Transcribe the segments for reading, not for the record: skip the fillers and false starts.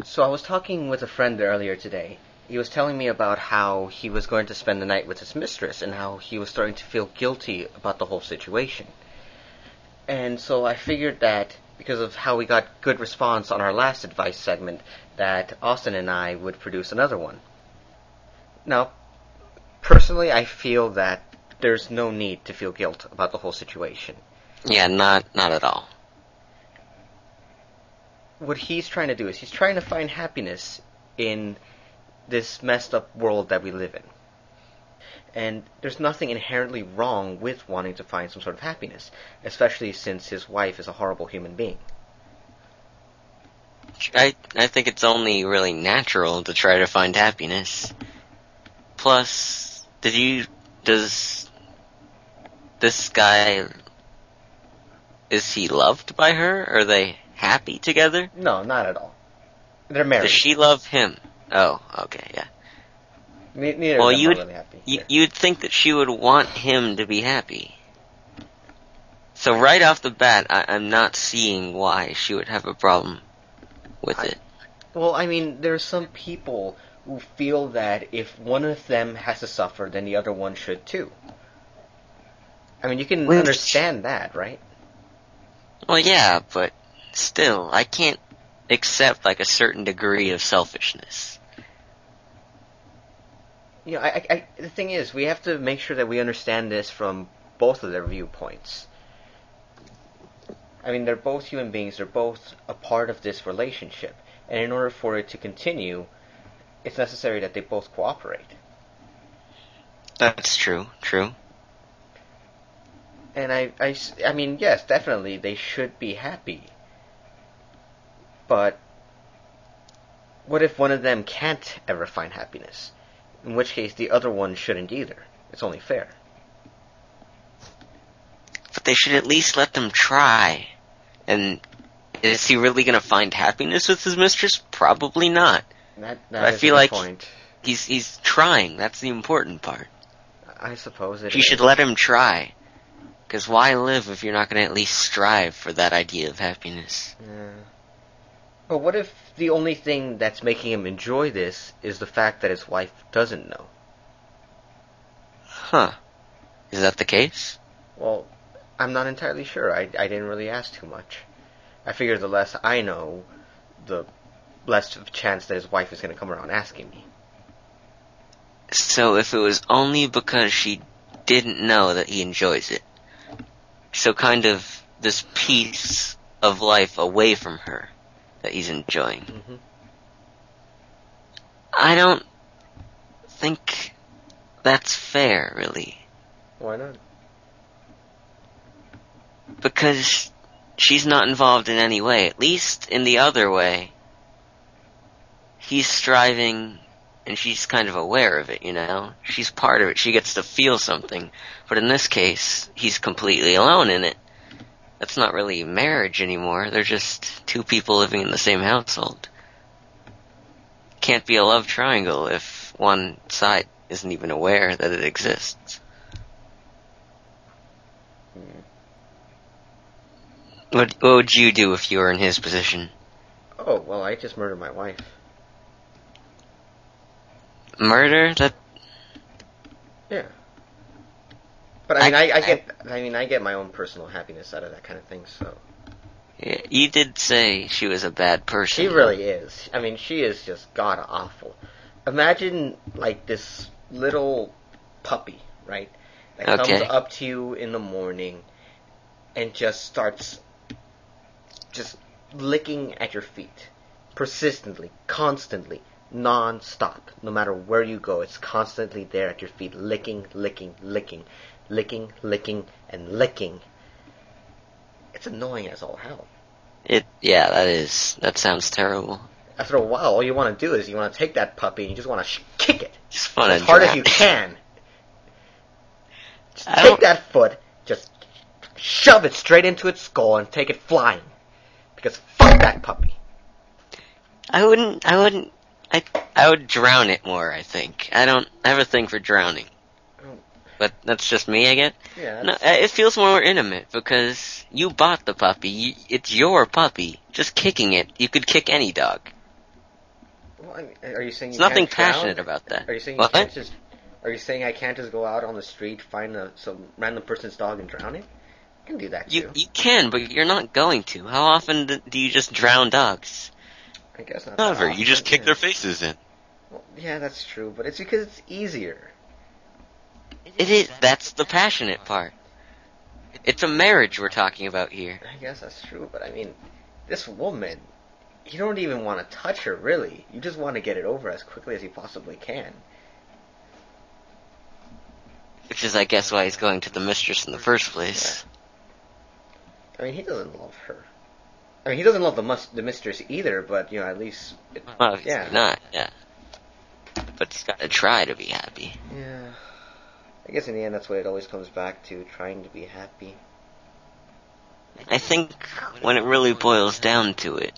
So I was talking with a friend earlier today. He was telling me about how he was going to spend the night with his mistress and how he was starting to feel guilty about the whole situation. And so I figured that because of how we got good response on our last advice segment, that Austin and I would produce another one. Now, personally, I feel that there's no need to feel guilt about the whole situation. Yeah, not at all. What he's trying to do is he's trying to find happiness in this messed up world that we live in. And there's nothing inherently wrong with wanting to find some sort of happiness, especially since his wife is a horrible human being. I think it's only really natural to try to find happiness. Plus, does this guy, is he loved by her? Are they happy together? No, not at all. They're married. Does she love him? Oh, okay, yeah. Neither of them are really happy. You'd think that she would want him to be happy. So right off the bat, I'm not seeing why she would have a problem with it. Well, I mean, there are some people who feel that if one of them has to suffer, then the other one should too. I mean, you can understand that, right? Well, yeah, but still, I can't accept like a certain degree of selfishness. You know, the thing is, we have to make sure that we understand this from both of their viewpoints. I mean, they're both human beings, they're both a part of this relationship, and in order for it to continue, it's necessary that they both cooperate. That's true. And I mean, yes, definitely, they should be happy. But what if one of them can't ever find happiness? In which case, the other one shouldn't either. It's only fair. But they should at least let them try. And is he really going to find happiness with his mistress? Probably not. That I is feel a good like point. He's trying. That's the important part. I suppose it You is. should let him try. Because why live if you're not going to at least strive for that idea of happiness? Yeah. But what if the only thing that's making him enjoy this is the fact that his wife doesn't know? Huh. Is that the case? Well, I'm not entirely sure. I didn't really ask too much. I figure the less I know, the less of a chance that his wife is going to come around asking me. So if it was only because she didn't know that he enjoys it, so kind of this piece of life away from her that he's enjoying. Mm-hmm. I don't think that's fair, really. Why not? Because she's not involved in any way. At least in the other way, he's striving and she's kind of aware of it, you know? She's part of it. She gets to feel something. But in this case, he's completely alone in it. That's not really marriage anymore. They're just two people living in the same household. Can't be a love triangle if one side isn't even aware that it exists. What would you do if you were in his position? Oh, well, I just murdered my wife. Murder? That... Yeah. But I mean, I get my own personal happiness out of that kind of thing, so. Yeah, you did say she was a bad person. She really is. I mean, she is just god-awful. Imagine, like, this little puppy, right? That comes up to you in the morning and just starts just licking at your feet. Persistently, constantly, non-stop. No matter where you go, it's constantly there at your feet, licking, licking, licking, licking, licking, and licking. It's annoying as all hell. That sounds terrible. After a while, all you want to do is you want to take that puppy and you just want to kick it Just want as hard as you can. Just take that foot, just shove it straight into its skull and take it flying. Because fuck that puppy. I would drown it more, I think. I have a thing for drowning. But that's just me, I guess. Yeah. No, it feels more intimate because you bought the puppy. It's your puppy. Just kicking it, you could kick any dog. Well, I mean, are you saying There's you nothing can't drown? passionate about that. Are you saying you What? can't just? Are you saying I can't just go out on the street, find some random person's dog and drown it? I can do that too. You can, but you're not going to. How often do you just drown dogs? I guess not. Never. That You just often, kick yeah. their faces in. Well, yeah, that's true, but it's because it's easier. It is. That's the passionate part. It's a marriage we're talking about here. I guess that's true, but I mean, this woman, you don't even want to touch her, really. You just want to get it over as quickly as you possibly can. Which is, I guess, why he's going to the mistress in the first place. I mean, he doesn't love her. I mean, he doesn't love the mistress either, but, at least... Obviously not, yeah. But he's got to try to be happy. Yeah. I guess in the end, that's what it always comes back to, trying to be happy. I think when it really boils down to it,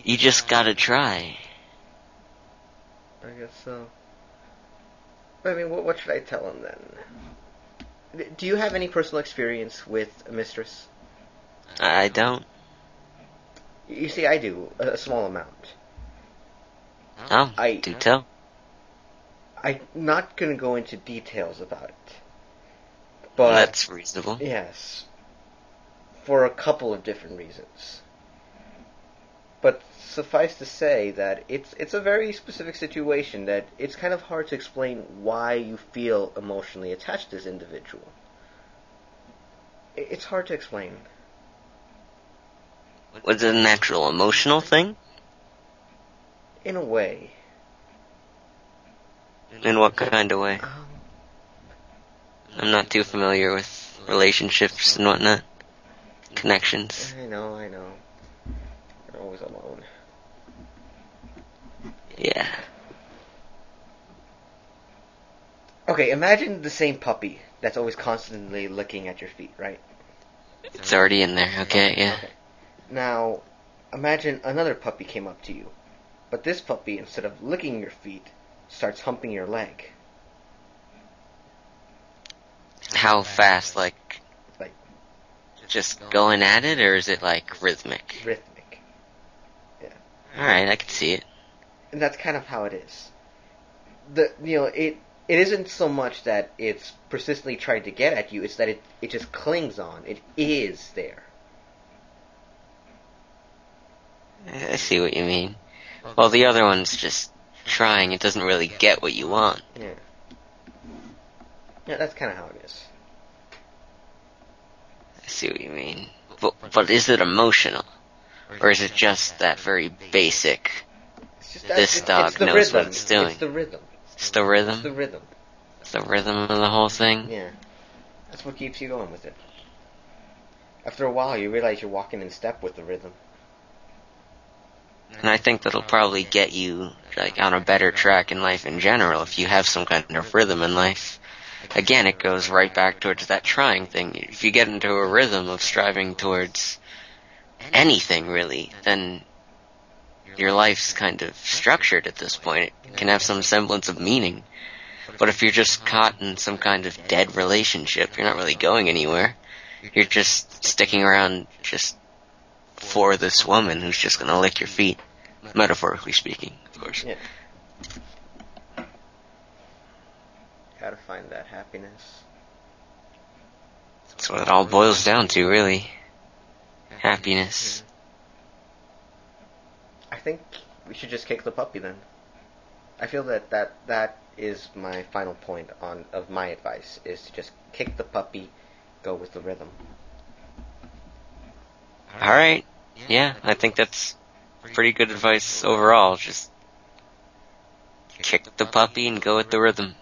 you just gotta try. I guess so. But, I mean, what should I tell him then? Do you have any personal experience with a mistress? I don't. You see, I do, a small amount. Oh, do tell. I'm not going to go into details about it. But that's reasonable. Yes. For a couple of different reasons. But suffice to say that it's a very specific situation that it's kind of hard to explain why you feel emotionally attached to this individual. It's hard to explain. Was it an actual emotional thing? In a way. In what kind of way? I'm not too familiar with relationships and whatnot. Connections. I know. You're always alone. Yeah. Okay, imagine the same puppy that's always constantly looking at your feet, right? It's already in there, okay, yeah. Okay. Now, imagine another puppy came up to you. But this puppy, instead of licking your feet, starts humping your leg. How fast? Like just going at it, or is it like rhythmic? Rhythmic. Yeah. Alright, I can see it. And that's kind of how it is. It isn't so much that it's persistently trying to get at you, it's that it just clings on. It is there. I see what you mean. Well, the other one's just trying. It doesn't really get what you want. Yeah. Yeah, that's kind of how it is. I see what you mean. But is it emotional? Or is it just that very basic, this dog knows what it's doing? It's the rhythm. It's the rhythm? It's the rhythm. It's the rhythm of the whole thing? Yeah. That's what keeps you going with it. After a while, you realize you're walking in step with the rhythm. And I think that'll probably get you on a better track in life in general if you have some kind of rhythm in life. Again, it goes right back towards that trying thing. If you get into a rhythm of striving towards anything, really, then your life's kind of structured at this point. It can have some semblance of meaning. But if you're just caught in some kind of dead relationship, you're not really going anywhere. You're just sticking around just for this woman who's just gonna lick your feet. Metaphorically speaking, of course. Yeah. Gotta find that happiness. That's what it all boils down to, really. Happiness. I think we should just kick the puppy then. I feel that is my final point of my advice, is to just kick the puppy, go with the rhythm. Alright. Yeah, I think that's pretty good advice overall. Just kick the puppy and go with the rhythm.